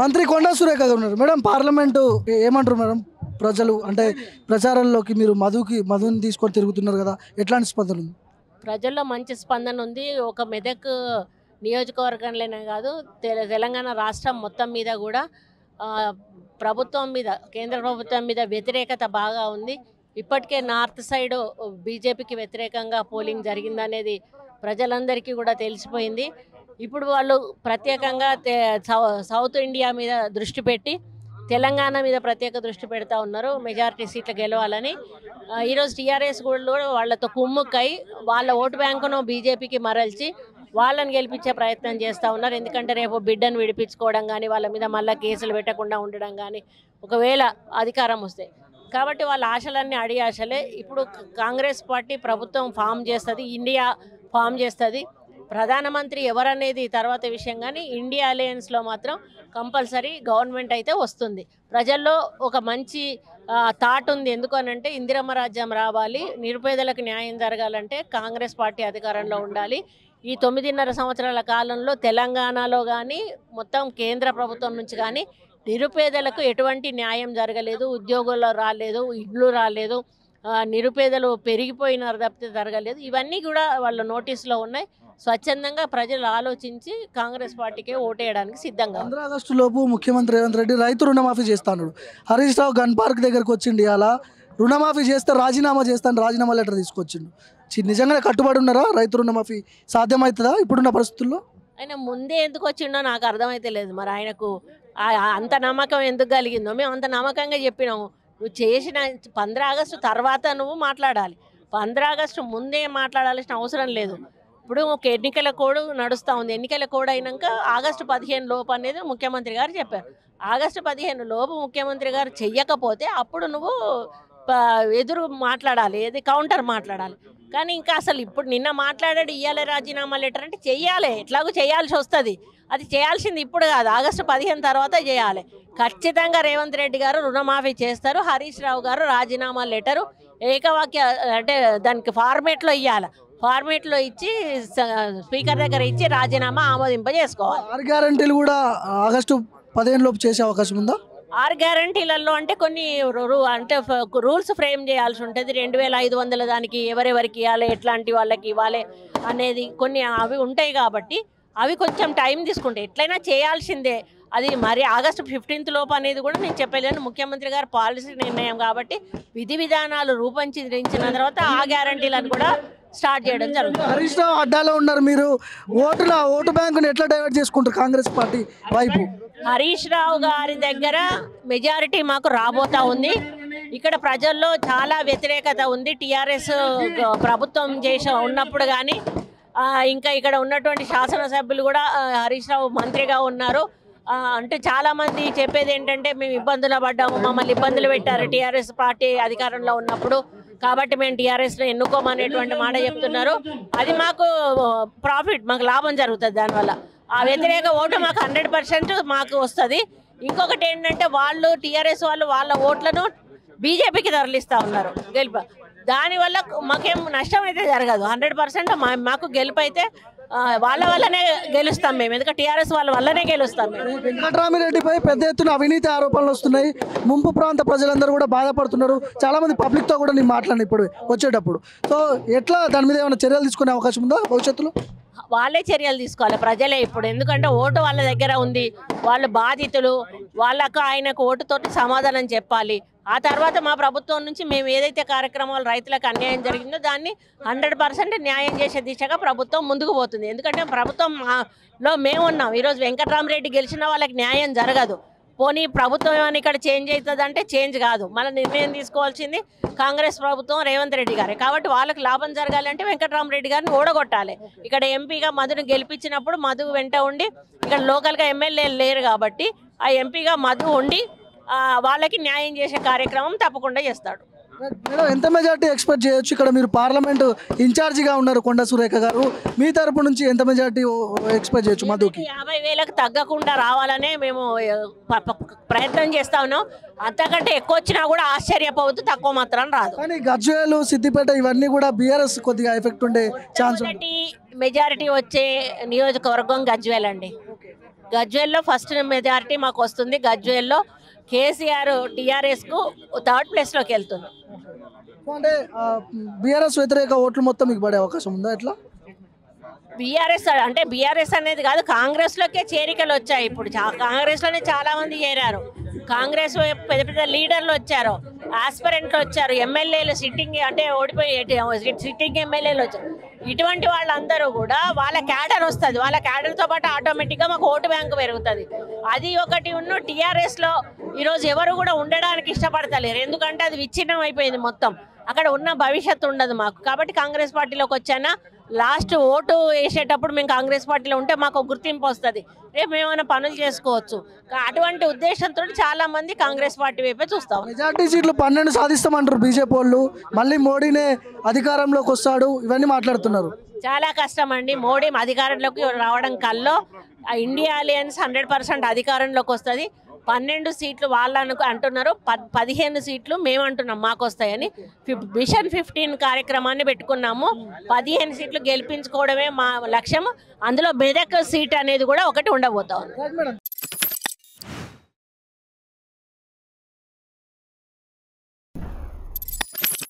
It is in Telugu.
మంత్రి కొండా సురేఖ గారు ఉన్నారు మేడం. పార్లమెంటు ఏమంటారు మేడం? ప్రజలు అంటే ప్రచారంలోకి మీరు మధుని తీసుకొని తిరుగుతున్నారు కదా, ఎట్లాంటి స్పందన ఉంది? ప్రజల్లో మంచి స్పందన ఉంది. ఒక మెదక్ నియోజకవర్గంలోనే కాదు, తెలంగాణ రాష్ట్రం మొత్తం మీద కూడా ఆ, ప్రభుత్వం మీద, కేంద్ర ప్రభుత్వం మీద వ్యతిరేకత బాగా ఉంది. ఇప్పటికే నార్త్ సైడ్ బీజేపీకి వ్యతిరేకంగా పోలింగ్ జరిగిందనేది ప్రజలందరికీ కూడా తెలిసిపోయింది. ఇప్పుడు వాళ్ళు ప్రత్యేకంగా సౌత్ ఇండియా మీద దృష్టి పెట్టి తెలంగాణ మీద ప్రత్యేక దృష్టి పెడతా ఉన్నారు, మెజారిటీ సీట్లు గెలవాలని. ఈరోజు టీఆర్ఎస్ కూడా వాళ్ళతో కుమ్ముక్కై వాళ్ళ ఓటు బ్యాంకును బీజేపీకి మరల్చి వాళ్ళని గెలిపించే ప్రయత్నం చేస్తూ ఉన్నారు. ఎందుకంటే రేపు బిడ్డను విడిపించుకోవడం కానీ, వాళ్ళ మీద మళ్ళీ కేసులు పెట్టకుండా ఉండడం కానీ, ఒకవేళ అధికారం వస్తే. కాబట్టి వాళ్ళ ఆశలన్నీ అడి ఆశలే. ఇప్పుడు కాంగ్రెస్ పార్టీ ప్రభుత్వం ఫామ్ చేస్తుంది, ఇండియా ఫామ్ చేస్తుంది. ప్రధానమంత్రి ఎవరనేది తర్వాత విషయం, కానీ ఇండియా అలయన్స్లో మాత్రం కంపల్సరీ గవర్నమెంట్ అయితే వస్తుంది. ప్రజల్లో ఒక మంచి థాట్ ఉంది. ఎందుకనంటే ఇందిరమ్మ రాజ్యం రావాలి, నిరుపేదలకు న్యాయం జరగాలంటే కాంగ్రెస్ పార్టీ అధికారంలో ఉండాలి. ఈ 9.5 సంవత్సరాల కాలంలో తెలంగాణలో కానీ మొత్తం కేంద్ర ప్రభుత్వం నుంచి కానీ నిరుపేదలకు ఎటువంటి న్యాయం జరగలేదు, ఉద్యోగాలు రాలేదు, ఇళ్ళు రాలేదు, నిరుపేదలు పెరిగిపోయినారు తప్పితే జరగలేదు. ఇవన్నీ కూడా వాళ్ళ నోటీసులో ఉన్నాయి. స్వచ్ఛందంగా ప్రజలు ఆలోచించి కాంగ్రెస్ పార్టీకే ఓటేయడానికి సిద్ధంగా. 15 ఆగస్టు లోపు ముఖ్యమంత్రి రేవంత్ రెడ్డి రైతు రుణమాఫీ చేస్తాడు. హరీష్ రావు గన్ పార్క్ దగ్గరకు వచ్చిండి, అలా రుణమాఫీ చేస్తే రాజీనామా చేస్తాను, రాజీనామా లెటర్ తీసుకొచ్చిండు. నిజంగానే కట్టుబడి ఉన్నారా? రైతు రుణమాఫీ సాధ్యమవుతుందా ఇప్పుడున్న పరిస్థితుల్లో? ఆయన ముందే ఎందుకు వచ్చిండో నాకు అర్థమైతే లేదు. మరి ఆయనకు అంత నమ్మకం ఎందుకు కలిగిందో మేము అంత నమ్మకంగా చెప్పినాము. నువ్వు చేసిన 15 ఆగస్టు తర్వాత నువ్వు మాట్లాడాలి, 15 ఆగస్టు ముందే మాట్లాడాల్సిన అవసరం లేదు. ఇప్పుడు ఒక ఎన్నికల కోడ్ నడుస్తూ ఉంది. ఎన్నికల కోడ్ అయినాక ఆగస్టు 15 లోపు అనేది ముఖ్యమంత్రి గారు చెప్పారు. ఆగస్టు 15 లోపు ముఖ్యమంత్రి గారు చెయ్యకపోతే అప్పుడు నువ్వు ఎదురు మాట్లాడాలి, ఏది కౌంటర్ మాట్లాడాలి. కానీ ఇంకా అసలు ఇప్పుడు నిన్న మాట్లాడాడు, ఇయ్యాలి రాజీనామా లెటర్ అంటే చెయ్యాలి, ఎట్లాగో చేయాల్సి వస్తుంది. అది చేయాల్సింది ఇప్పుడు కాదు, ఆగస్టు 15 తర్వాత చేయాలి. ఖచ్చితంగా రేవంత్ రెడ్డి గారు రుణమాఫీ చేస్తారు. హరీష్ రావు గారు రాజీనామా లెటరు ఏకవాక్య అంటే దానికి ఫార్మేట్లో ఇవ్వాలి, ఫార్మేట్లో ఇచ్చి స్పీకర్ దగ్గర ఇచ్చి రాజీనామా ఆమోదింపజేసుకోవాలి. 6 గ్యారంటీలు కూడా ఆగస్టు 15 లోపు చేసే అవకాశం ఉందా? 6 గ్యారంటీలలో అంటే కొన్ని అంటే రూల్స్ ఫ్రేమ్ చేయాల్సి ఉంటుంది. 2500 దానికి ఎవరెవరికి ఇవ్వాలి, ఎట్లాంటి వాళ్ళకి ఇవ్వాలి అనేది కొన్ని అవి ఉంటాయి. కాబట్టి అవి కొంచెం టైం తీసుకుంటాయి. ఎట్లయినా చేయాల్సిందే. అది మరి ఆగస్టు 15 లోపు అనేది కూడా నేను చెప్పలేను. ముఖ్యమంత్రి గారు పాలసీ నిర్ణయం కాబట్టి విధి విధానాలు రూపొందించిన తర్వాత ఆ గ్యారంటీలను కూడా స్టార్ట్ చేయడం జరుగుతుంది. హరీష్ రావు అడ్డాలో ఉన్నారు, మీరు ఓటు బ్యాంకును ఎట్లా డైవర్ట్ చేసుకుంటారు కాంగ్రెస్ పార్టీ వైపు? హరీష్ రావు గారి దగ్గర మెజారిటీ మాకు రాబోతా ఉంది. ఇక్కడ ప్రజల్లో చాలా వ్యతిరేకత ఉంది. టీఆర్ఎస్ ప్రభుత్వం ఉన్నప్పుడు కానీ ఇంకా ఇక్కడ ఉన్నటువంటి శాసనసభ్యులు కూడా హరీష్ రావు మంత్రిగా ఉన్నారు. అంటే చాలామంది చెప్పేది ఏంటంటే మేము ఇబ్బందులు పడ్డాము, మమ్మల్ని ఇబ్బందులు పెట్టారు టీఆర్ఎస్ పార్టీ అధికారంలో ఉన్నప్పుడు, కాబట్టి మేము టీఆర్ఎస్ను ఎన్నుకోమనేటువంటి మాట చెప్తున్నారు. అది మాకు ప్రాఫిట్, మాకు లాభం జరుగుతుంది దానివల్ల. ఆ వ్యతిరేక ఓటు మాకు 100% మాకు వస్తుంది. ఇంకొకటి ఏంటంటే వాళ్ళు టీఆర్ఎస్ వాళ్ళు వాళ్ళ ఓట్లను బీజేపీకి తరలిస్తూ ఉన్నారు గెలుపు. దానివల్ల మాకేం నష్టం అయితే జరగదు. 100% మాకు గెలుపు అయితే వాళ్ళ వల్లనే గెలుస్తాం మేము, ఎందుకంటే టీఆర్ఎస్ వాళ్ళ వల్లనే గెలుస్తాం మేము. వెంకట్రామిరెడ్డిపై పెద్ద ఎత్తున అవినీతి ఆరోపణలు వస్తున్నాయి. ముంపు ప్రాంత ప్రజలందరూ కూడా బాధపడుతున్నారు. చాలా మంది పబ్లిక్తో కూడా నేను మాట్లాడిన ఇప్పుడు వచ్చేటప్పుడు. సో ఎట్లా దాని మీద ఏమైనా చర్యలు తీసుకునే అవకాశం ఉందా భవిష్యత్తులో? వాళ్ళే చర్యలు తీసుకోవాలి, ప్రజలే ఇప్పుడు. ఎందుకంటే ఓటు వాళ్ళ దగ్గర ఉంది, వాళ్ళు బాధితులు, వాళ్ళకు ఆయనకు ఓటుతోటి సమాధానం చెప్పాలి. ఆ తర్వాత మా ప్రభుత్వం నుంచి మేము ఏదైతే కార్యక్రమాలు రైతులకు అన్యాయం జరిగిందో దాన్ని 100% న్యాయం చేసే దిశగా ప్రభుత్వం ముందుకు పోతుంది. ఎందుకంటే ప్రభుత్వంలో మేము ఉన్నాం. ఈరోజు వెంకట్రామరెడ్డి గెలిచిన వాళ్ళకి న్యాయం జరగదు. పోనీ ప్రభుత్వం ఏమైనా ఇక్కడ చేంజ్ అవుతుంది అంటే చేంజ్ కాదు. మన నిర్ణయం తీసుకోవాల్సింది కాంగ్రెస్ ప్రభుత్వం, రేవంత్ రెడ్డి గారే. కాబట్టి వాళ్ళకి లాభం జరగాలంటే వెంకట్రామరెడ్డి గారిని ఓడగొట్టాలి. ఇక్కడ ఎంపీగా మధును గెలిపించినప్పుడు మధు వెంట ఉండి, ఇక్కడ లోకల్గా ఎమ్మెల్యేలు లేరు కాబట్టి ఆ ఎంపీగా మధు ఉండి వాళ్ళకి న్యాయం చేసే కార్యక్రమం తప్పకుండా చేస్తాడు. మేడం, ఎంత మెజార్టీ ఎక్స్పెక్ట్ చేయొచ్చు? ఇక్కడ మీరు పార్లమెంటు ఇన్ఛార్జిగా ఉన్నారు కొండా సురేఖ గారు, మీ తరపు నుంచి ఎంత మెజార్టీ ఎక్స్పెక్ట్ చేయొచ్చు మధుకి? 50,000కు తగ్గకుండా రావాలనే మేము ప్రయత్నం చేస్తా ఉన్నాం. అంతకంటే ఎక్కువ వచ్చినా కూడా ఆశ్చర్యపోవద్దు, తక్కువ మాత్రం రాదు. కానీ గజ్వేలు, సిద్దిపేట ఇవన్నీ కూడా బీఆర్ఎస్ కొద్దిగా ఎఫెక్ట్ ఉండే ఛాన్స్. మెజారిటీ వచ్చే నియోజకవర్గం గజ్వేల్ అండి. గజ్వేల్లో ఫస్ట్ మెజారిటీ మాకు వస్తుంది. గజ్వేల్లో కేసీఆర్ టీఆర్ఎస్కు 3rd ప్లేస్లోకి వెళ్తుంది. అంటే బీఆర్ఎస్ వ్యతిరేక ఓట్లు మొత్తం మీకు పడే అవకాశం ఉందా ఎట్లా? బీఆర్ఎస్ అంటే బీఆర్ఎస్ అనేది కాదు, కాంగ్రెస్లోకే చేరికలు వచ్చాయి. ఇప్పుడు కాంగ్రెస్లోనే చాలామంది చేరారు. కాంగ్రెస్ పెద్ద పెద్ద లీడర్లు వచ్చారు, ఆస్పిరెంట్లు వచ్చారు, ఎమ్మెల్యేలు సిట్టింగ్ అంటే ఓడిపోయి సిట్టింగ్ ఎమ్మెల్యేలు వచ్చారు. ఇటువంటి వాళ్ళందరూ కూడా వాళ్ళ క్యాడర్ వస్తుంది. వాళ్ళ క్యాడర్తో పాటు ఆటోమేటిక్గా మాకు ఓటు బ్యాంకు పెరుగుతుంది. అది ఒకటి ఉన్న టీఆర్ఎస్లో ఈరోజు ఎవరు కూడా ఉండడానికి ఇష్టపడతలేరు. ఎందుకంటే అది విచ్ఛిన్నం అయిపోయింది మొత్తం. అక్కడ ఉన్న భవిష్యత్తు ఉండదు మాకు. కాబట్టి కాంగ్రెస్ పార్టీలోకి వచ్చానా లాస్ట్ ఓటు వేసేటప్పుడు మేము కాంగ్రెస్ పార్టీలో ఉంటే మాకు గుర్తింపు వస్తుంది, రేపు ఏమైనా పనులు చేసుకోవచ్చు. అటువంటి ఉద్దేశంతో చాలా మంది కాంగ్రెస్ పార్టీ వైపే చూస్తాం. మెజార్టీ సీట్లు 12 సాధిస్తామంటారు బీజేపీ వాళ్ళు. మళ్ళీ మోడీనే అధికారంలోకి వస్తాడు, ఇవన్నీ మాట్లాడుతున్నారు. చాలా కష్టం అండి మోడీ అధికారంలోకి రావడం కల్లో. ఇండియా అలయన్స్ 100% అధికారంలోకి వస్తుంది. 12 సీట్లు వాళ్ళు అంటున్నారు, 15 సీట్లు మేము అంటున్నాం మాకు వస్తాయని. మిషన్ 15 కార్యక్రమాన్ని పెట్టుకున్నాము. 15 సీట్లు గెలిపించుకోవడమే మా లక్ష్యం. అందులో మెదక్ సీట్ అనేది కూడా ఒకటి ఉండబోతా ఉంది.